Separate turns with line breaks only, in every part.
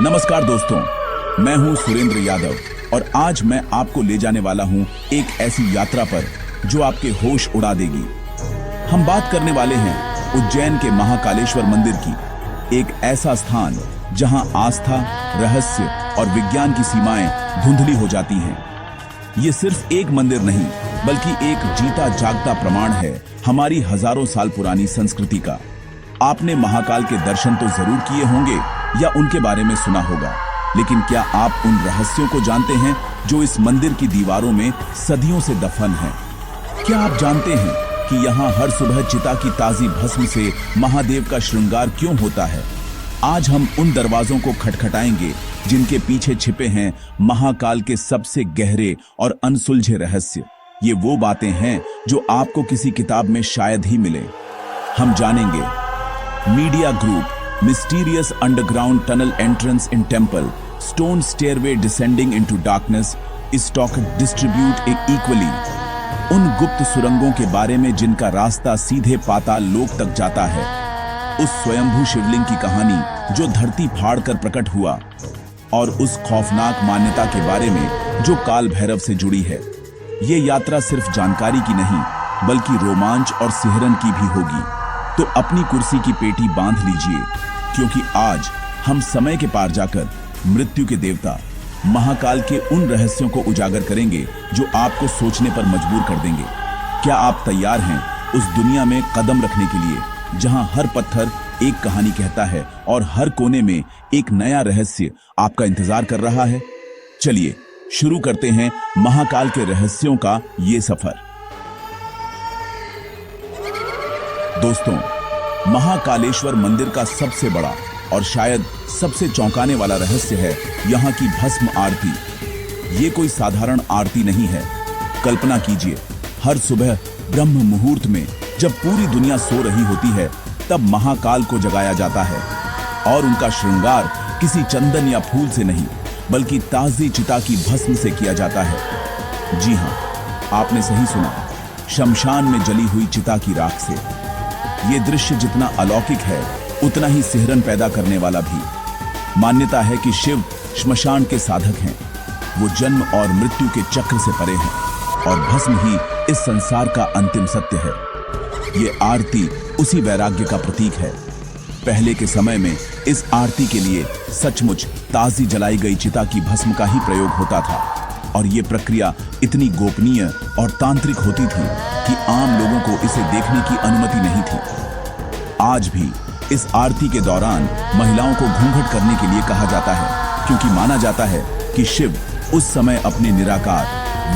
नमस्कार दोस्तों, मैं हूं सुरेंद्र यादव और आज मैं आपको ले जाने वाला हूं एक ऐसी यात्रा पर जो आपके होश उड़ा देगी। हम बात करने वाले हैं उज्जैन के महाकालेश्वर मंदिर की, एक ऐसा स्थान जहां आस्था, रहस्य और विज्ञान की सीमाएं धुंधली हो जाती हैं। ये सिर्फ एक मंदिर नहीं, बल्कि एक जीता जागता प्रमाण है हमारी हजारों साल पुरानी संस्कृति का। आपने महाकाल के दर्शन तो जरूर किए होंगे या उनके बारे में सुना होगा, लेकिन क्या आप उन रहस्यों को जानते हैं जो इस मंदिर की दीवारों में सदियों से दफन हैं? क्या आप जानते हैं कि यहाँ हर सुबह चिता की ताजी भस्म से महादेव का श्रृंगार क्यों होता है? आज हम उन दरवाजों को खटखटाएंगे जिनके पीछे छिपे हैं महाकाल के सबसे गहरे और अनसुलझे रहस्य। ये वो बातें हैं जो आपको किसी किताब में शायद ही मिले। हम जानेंगे media group, mysterious underground tunnel entrance in temple, stone stairway descending into darkness, stock distribute equally। उन गुप्त सुरंगों के बारे में जिनका रास्ता सीधे पाताल लोक तक जाता है, उस स्वयंभू शिवलिंग की कहानी जो धरती फाड़ कर प्रकट हुआ, और उस खौफनाक मान्यता के बारे में जो काल भैरव से जुड़ी है। ये यात्रा सिर्फ जानकारी की नहीं, बल्कि रोमांच और सिहरन की भी होगी। तो अपनी कुर्सी की पेटी बांध लीजिए, क्योंकि आज हम समय के पार जाकर मृत्यु के देवता महाकाल के उन रहस्यों को उजागर करेंगे जो आपको सोचने पर मजबूर कर देंगे। क्या आप तैयार हैं उस दुनिया में कदम रखने के लिए जहां हर पत्थर एक कहानी कहता है और हर कोने में एक नया रहस्य आपका इंतजार कर रहा है? चलिए शुरू करते हैं महाकाल के रहस्यों का ये सफर। दोस्तों, महाकालेश्वर मंदिर का सबसे बड़ा और शायद सबसे चौंकाने वाला रहस्य है यहाँ की भस्म आरती। ये कोई साधारण आरती नहीं है। कल्पना कीजिए, हर सुबह ब्रह्म मुहूर्त में जब पूरी दुनिया सो रही होती है, तब महाकाल को जगाया जाता है और उनका श्रृंगार किसी चंदन या फूल से नहीं, बल्कि ताजी चिता की भस्म से किया जाता है। जी हाँ, आपने सही सुना, शमशान में जली हुई चिता की राख से। ये दृश्य जितना अलौकिक है, उतना ही सिहरन पैदा करने वाला भी। मान्यता है कि शिव श्मशान के साधक हैं। वो जन्म और मृत्यु के चक्र से परे हैं और भस्म ही इस संसार का अंतिम सत्य है। ये आरती उसी वैराग्य का प्रतीक है। पहले के समय में इस आरती के लिए सचमुच ताजी जलाई गई चिता की भस्म का ही प्रयोग होता था, और ये प्रक्रिया इतनी गोपनीय और तांत्रिक होती थी कि आम लोगों को इसे देखने की अनुमति नहीं थी। आज भी इस आरती के दौरान महिलाओं को घूंघट करने के लिए कहा जाता है, क्योंकि माना जाता है कि शिव उस समय अपने निराकार,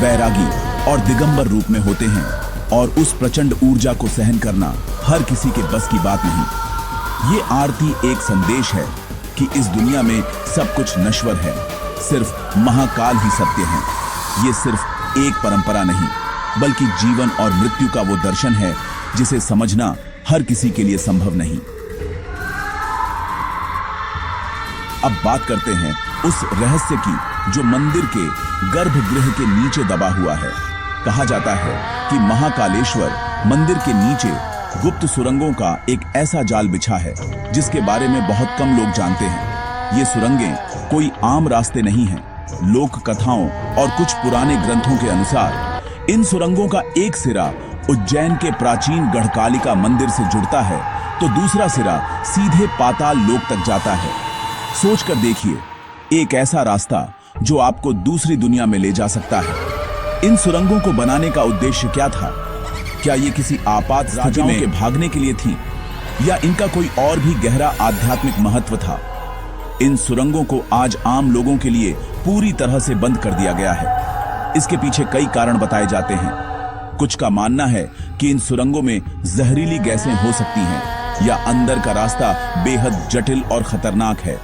वैरागी और दिगंबर रूप में होते हैं, और उस प्रचंड ऊर्जा को सहन करना हर किसी के बस की बात नहीं। ये आरती एक संदेश है कि इस दुनिया में सब कुछ नश्वर है, सिर्फ महाकाल ही सत्य है। ये सिर्फ एक परंपरा नहीं, बल्कि जीवन और मृत्यु का वो दर्शन है जिसे समझना हर किसी के लिए संभव नहीं। अब बात करते हैं उस रहस्य की जो मंदिर के गर्भगृह के नीचे दबा हुआ है। कहा जाता है कि महाकालेश्वर मंदिर के नीचे गुप्त सुरंगों का एक ऐसा जाल बिछा है जिसके बारे में बहुत कम लोग जानते हैं। ये सुरंगें कोई आम रास्ते नहीं हैं। लोक कथाओं और कुछ पुराने ग्रंथों के अनुसार इन सुरंगों का एक सिरा उज्जैन के प्राचीन गढ़कालिका मंदिर से जुड़ता है, तो दूसरा सिरा सीधे पाताल लोक तक जाता है। सोचकर देखिए, एक ऐसा रास्ता जो आपको दूसरी दुनिया में ले जा सकता है। इन सुरंगों को बनाने का उद्देश्य क्या था? क्या ये किसी आपात स्थिति में भागने के लिए थी, या इनका कोई और भी गहरा आध्यात्मिक महत्व था? इन सुरंगों को आज आम लोगों के लिए पूरी तरह से बंद कर दिया गया है। इसके पीछे कई कारण बताए जाते हैं। कुछ का मानना है कि इन सुरंगों में जहरीली गैसें हो सकती हैं, या अंदर का रास्ता बेहद जटिल और खतरनाक है।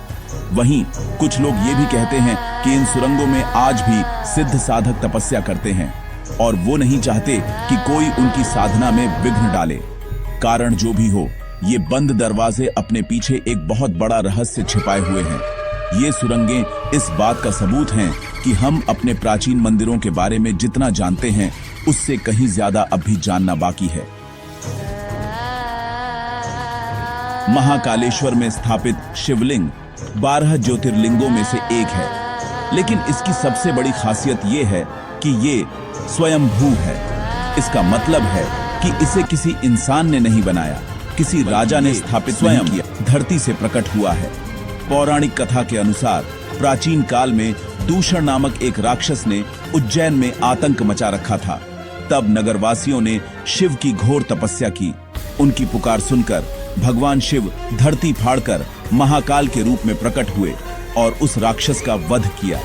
वहीं कुछ लोग ये भी कहते हैं कि इन सुरंगों में आज भी सिद्ध साधक तपस्या करते हैं, और वो नहीं चाहते कि कोई उनकी साधना में विघ्न डाले। कारण जो भी हो, ये बंद दरवाजे अपने पीछे एक बहुत बड़ा रहस्य छिपाए हुए हैं। ये सुरंगें इस बात का सबूत हैं कि हम अपने प्राचीन मंदिरों के बारे में जितना जानते हैं, उससे कहीं ज्यादा अब भी जानना बाकी है। महाकालेश्वर में स्थापित शिवलिंग 12 ज्योतिर्लिंगों में से एक है, लेकिन इसकी सबसे बड़ी खासियत ये है कि ये स्वयंभू है। इसका मतलब है कि इसे किसी इंसान ने नहीं बनाया, किसी राजा ने स्थापित स्वयं किया, धरती से प्रकट हुआ है। पौराणिक कथा के अनुसार प्राचीन काल में दूषण नामक एक राक्षस ने उज्जैन में आतंक मचा रखा था। तब नगरवासियों ने शिव की घोर तपस्या की। उनकी पुकार सुनकर भगवान शिव धरती फाड़कर महाकाल के रूप में प्रकट हुए और उस राक्षस का वध किया।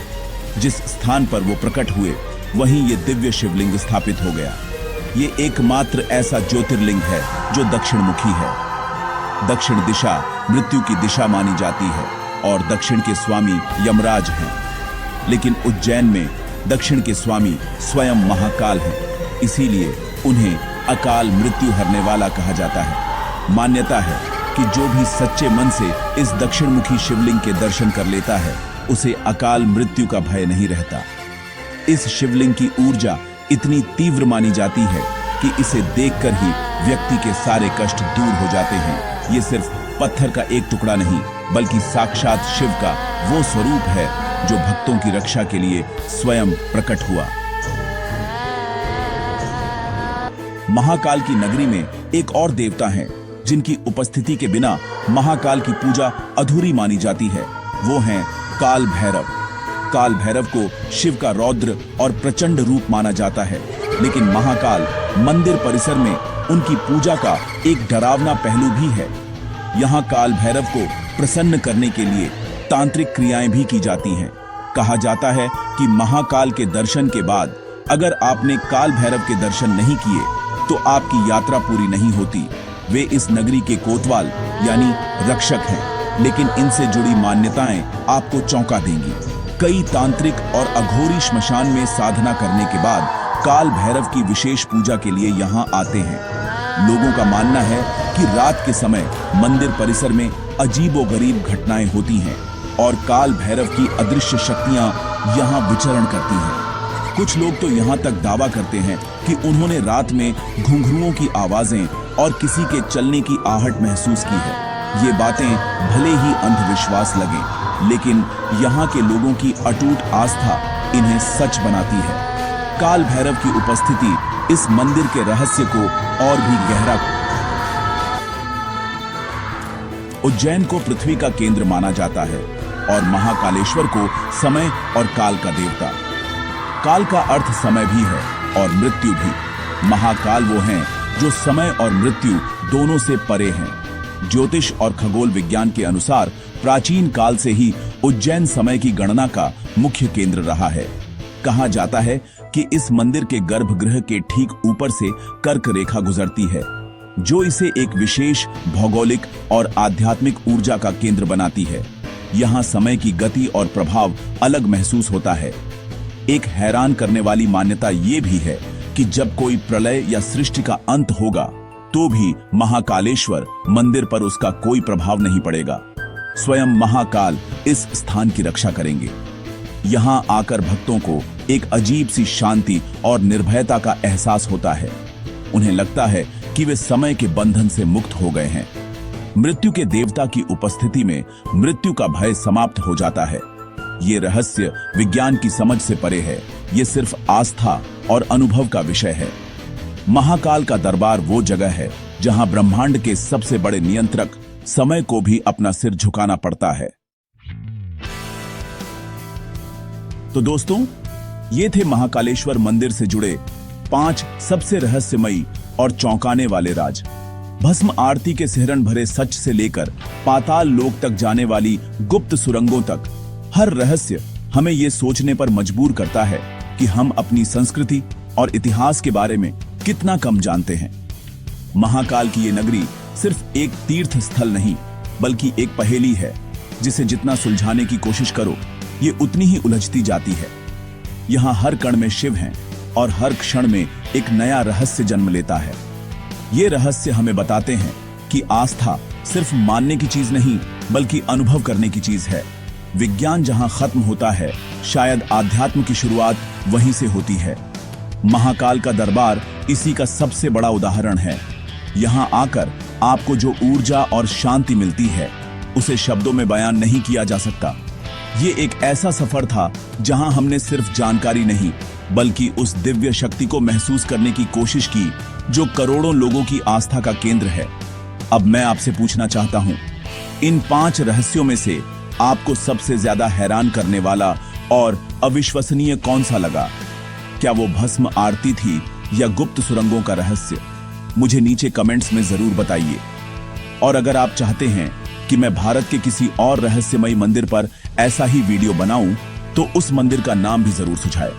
जिस स्थान पर वो प्रकट हुए वहीं ये दिव्य शिवलिंग स्थापित हो गया। ये एकमात्र ऐसा ज्योतिर्लिंग है जो दक्षिणमुखी है। दक्षिण दिशा मृत्यु की दिशा मानी जाती है और दक्षिण के स्वामी यमराज हैं। लेकिन उज्जैन में दक्षिण के स्वामी स्वयं महाकाल हैं, इसीलिए उन्हें अकाल मृत्यु हरने वाला कहा जाता है। मान्यता है कि जो भी सच्चे मन से इस दक्षिणमुखी शिवलिंग के दर्शन कर लेता है उसे अकाल मृत्यु का भय नहीं रहता। इस शिवलिंग की ऊर्जा इतनी तीव्र मानी जाती है कि इसे देखकर ही व्यक्ति के सारे कष्ट दूर हो जाते हैं। ये सिर्फ पत्थर का एक टुकड़ा नहीं बल्कि साक्षात शिव का वो स्वरूप है जो भक्तों की रक्षा के लिए स्वयं प्रकट हुआ। महाकाल की नगरी में एक और देवता हैं जिनकी उपस्थिति के बिना महाकाल की पूजा अधूरी मानी जाती है। वो हैं काल भैरव। काल भैरव को शिव का रौद्र और प्रचंड रूप माना जाता है, लेकिन महाकाल मंदिर परिसर में उनकी पूजा का एक डरावना पहलू भी है। यहाँ काल भैरव को प्रसन्न करने के लिए तांत्रिक क्रियाएं भी की जाती हैं। कहा जाता है कि महाकाल के दर्शन के बाद अगर आपने काल भैरव के दर्शन नहीं किए तो आपकी यात्रा पूरी नहीं होती। वे इस नगरी के कोतवाल यानी रक्षक हैं, लेकिन इनसे जुड़ी मान्यताएं आपको चौंका देंगी। कई तांत्रिक और अघोरी श्मशान में साधना करने के बाद काल भैरव की विशेष पूजा के लिए यहाँ आते हैं। लोगों का मानना है कि रात के समय मंदिर परिसर में अजीबोगरीब घटनाएं होती हैं और काल भैरव की अदृश्य शक्तियां यहाँ विचरण करती हैं। कुछ लोग तो यहाँ तक दावा करते हैं कि उन्होंने रात में घुंघरुओं की आवाजें और किसी के चलने की आहट महसूस की है। ये बातें भले ही अंधविश्वास लगें, लेकिन यहाँ के लोगों की अटूट आस्था इन्हें सच बनाती है। काल भैरव की उपस्थिति इस मंदिर के रहस्य को और भी गहरा। उज्जैन को पृथ्वी का केंद्र माना जाता है और महाकालेश्वर को समय और काल का देवता। काल का अर्थ समय भी है और मृत्यु भी। महाकाल वो हैं जो समय और मृत्यु दोनों से परे हैं। ज्योतिष और खगोल विज्ञान के अनुसार प्राचीन काल से ही उज्जैन समय की गणना का मुख्य केंद्र रहा है। कहा जाता है कि इस मंदिर के गर्भगृह के ठीक ऊपर से कर्क रेखा गुजरती है, जो इसे एक विशेष भौगोलिक और आध्यात्मिक ऊर्जा का केंद्र बनाती है। यहाँ समय की गति और प्रभाव अलग महसूस होता है। एक हैरान करने वाली मान्यता ये भी है कि जब कोई प्रलय या सृष्टि का अंत होगा तो भी महाकालेश्वर मंदिर पर उसका कोई प्रभाव नहीं पड़ेगा। स्वयं महाकाल इस स्थान की रक्षा करेंगे। यहाँ आकर भक्तों को एक अजीब सी शांति और निर्भयता का एहसास होता है। उन्हें लगता है कि वे समय के बंधन से मुक्त हो गए हैं। मृत्यु के देवता की उपस्थिति में मृत्यु का भय समाप्त हो जाता है। ये रहस्य विज्ञान की समझ से परे है। ये सिर्फ आस्था और अनुभव का विषय है। महाकाल का दरबार वो जगह है जहां ब्रह्मांड के सबसे बड़े नियंत्रक समय को भी अपना सिर झुकाना पड़ता है। तो दोस्तों, ये थे महाकालेश्वर मंदिर से जुड़े 5 सबसे रहस्यमयी और चौंकाने वाले राज। भस्म आरती के सिहरन भरे सच से लेकर पाताल लोक तक जाने वाली गुप्त सुरंगों तक, हर रहस्य हमें ये सोचने पर मजबूर करता है कि हम अपनी संस्कृति और इतिहास के बारे में कितना कम जानते हैं। महाकाल की ये नगरी सिर्फ एक तीर्थ स्थल नहीं बल्कि एक पहेली है, जिसे जितना सुलझाने की कोशिश करो ये उतनी ही उलझती जाती है। यहाँ हर कण में शिव हैं और हर क्षण में एक नया रहस्य जन्म लेता है। ये रहस्य हमें बताते हैं कि आस्था सिर्फ मानने की चीज नहीं बल्कि अनुभव करने की चीज है। विज्ञान जहां खत्म होता है, शायद आध्यात्म की शुरुआत वहीं से होती है। महाकाल का दरबार इसी का सबसे बड़ा उदाहरण है। यहाँ आकर आपको जो ऊर्जा और शांति मिलती है उसे शब्दों में बयान नहीं किया जा सकता। ये एक ऐसा सफर था जहां हमने सिर्फ जानकारी नहीं बल्कि उस दिव्य शक्ति को महसूस करने की कोशिश की जो करोड़ों लोगों की आस्था का केंद्र है। अब मैं आपसे पूछना चाहता हूं, इन 5 रहस्यों में से आपको सबसे ज्यादा हैरान करने वाला और अविश्वसनीय कौन सा लगा? क्या वो भस्म आरती थी या गुप्त सुरंगों का रहस्य? मुझे नीचे कमेंट्स में जरूर बताइए। और अगर आप चाहते हैं कि मैं भारत के किसी और रहस्यमयी मंदिर पर ऐसा ही वीडियो बनाऊं तो उस मंदिर का नाम भी जरूर सुझाएं।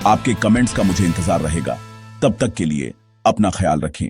आपके कमेंट्स का मुझे इंतजार रहेगा। तब तक के लिए अपना ख्याल रखें।